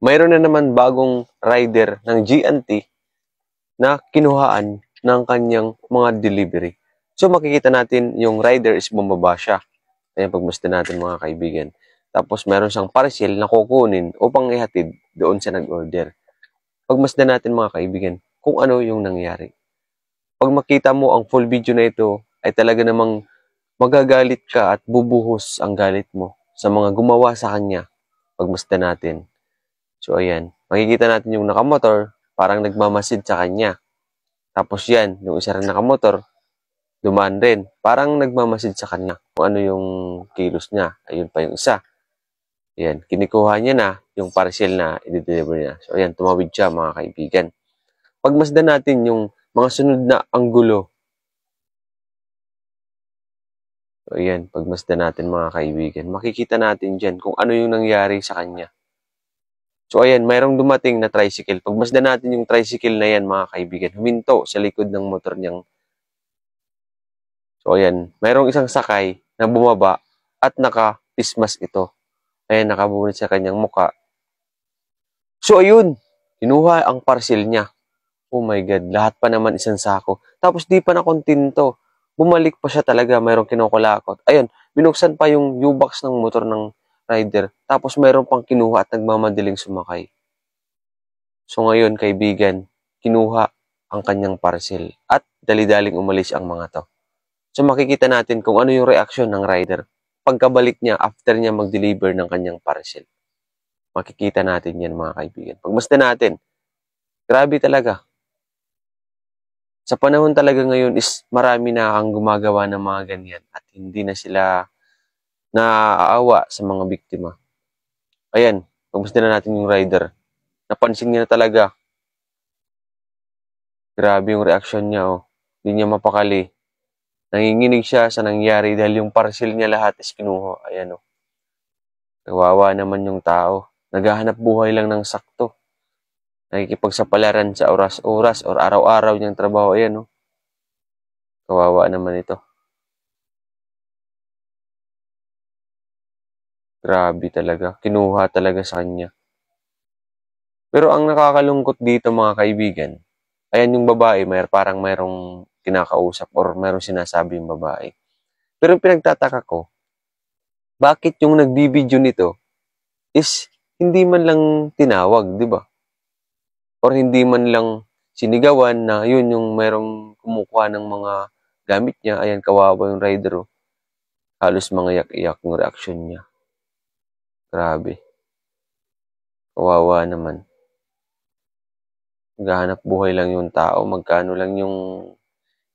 mayroon na naman bagong rider ng G&T na kinuhaan ng kanyang mga delivery. So makikita natin yung rider is bumaba siya. Ayan, pagmusta natin mga kaibigan. Tapos meron siyang parcel na kukunin upang ihatid doon sa nag-order. Pagmasdan natin mga kaibigan kung ano yung nangyari. Pag makita mo ang full video na ito, ay talaga namang magagalit ka at bubuhos ang galit mo sa mga gumawa sa kanya. Pagmasdan natin. So ayan, makikita natin yung nakamotor, parang nagmamasid sa kanya. Tapos yan, yung isa rin nakamotor, dumaan rin. Parang nagmamasid sa kanya kung ano yung kilos niya. Ayun pa yung isa. Ayan, kinikuha niya na yung parcel na i-deliver niya. So ayan, tumawid siya mga kaibigan. Pagmasdan natin yung mga sunod na anggulo. So ayan, pagmasdan natin mga kaibigan. Makikita natin dyan kung ano yung nangyari sa kanya. So ayan, mayroong dumating na tricycle. Pagmasdan natin yung tricycle na yan mga kaibigan. Huminto sa likod ng motor niyang. So ayan, mayroong isang sakay na bumaba at naka-pismas ito. Ayan, nakabunot sa kanyang muka. So ayun, kinuha ang parcel niya. Oh my God, lahat pa naman isang sako. Tapos di pa nakontento. Bumalik pa siya talaga, mayroong kinukulakot. Ayun, binuksan pa yung U-box ng motor ng rider. Tapos mayroong pang kinuha at nagmamadaling sumakay. So ngayon, kaibigan, kinuha ang kanyang parcel at dali-daling umalis ang mga to. So makikita natin kung ano yung reaksyon ng rider pagkabalik niya after niya mag-deliver ng kanyang parcel. Makikita natin yan mga kaibigan. Pagmasdan natin, grabe talaga. Sa panahon talaga ngayon is marami na ang gumagawa ng mga ganyan at hindi na sila naaawa sa mga biktima. Ayan, pagmasdan na natin yung rider. Napansin niya na talaga. Grabe yung reaksyon niya, oh. Hindi niya mapakali. Nanginginig siya sa nangyari dahil yung parcel niya lahat is kinuha. Ayan, oh. Kawawa naman yung tao. Naghahanap buhay lang ng sakto. Nakikipagsapalaran sa oras-oras or araw-araw niyang trabaho. Ayan, oh. Kawawa naman ito. Grabe talaga. Kinuha talaga sa kanya. Pero ang nakakalungkot dito mga kaibigan, ayan yung babae, parang mayroong kinakausap or mayroong sinasabi yung babae. Pero yung pinagtataka ko, bakit yung nagbibideo nito is hindi man lang tinawag, di ba? Or hindi man lang sinigawan na yun yung mayroong kumukuha ng mga gamit niya. Ayan, kawawa yung rider. Oh. Halos mga iyak-iyak yung reaksyon niya. Grabe. Kawawa naman. Maghahanap buhay lang yung tao. Magkano lang yung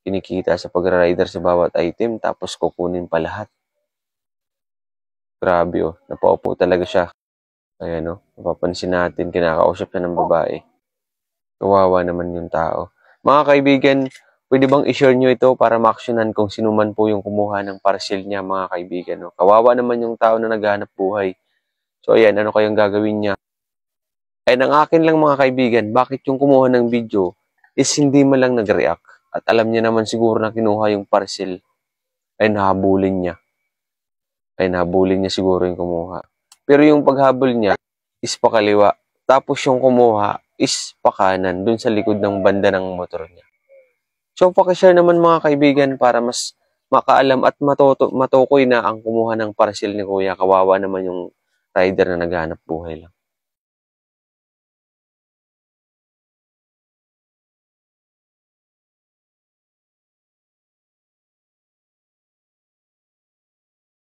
kinikita sa pag-rider sa bawat item. Tapos kukunin pa lahat. Grabe oh. Napaupo talaga siya. Ayan oh. Napapansin natin. Kinakausap na ng babae. Kawawa naman yung tao. Mga kaibigan, pwede bang i-share nyo ito para ma-actionan kung sino man po yung kumuha ng parcel niya, mga kaibigan. No? Kawawa naman yung tao na naghahanap buhay. So ayan, ano kayang gagawin niya? Ayan, ang akin lang mga kaibigan, bakit yung kumuha ng video is hindi man lang nag-react. At alam niya naman siguro na kinuha yung parcel. Ay nahabulin niya. Ay nahabulin niya siguro yung kumuha. Pero yung paghabol niya is pakaliwa. Tapos yung kumuha is pakanan dun sa likod ng banda ng motor niya. So, pakishare naman mga kaibigan para mas makaalam at matukoy na ang kumuha ng parcel ni Kuya. Kawawa naman yung rider na naghahanap buhay lang.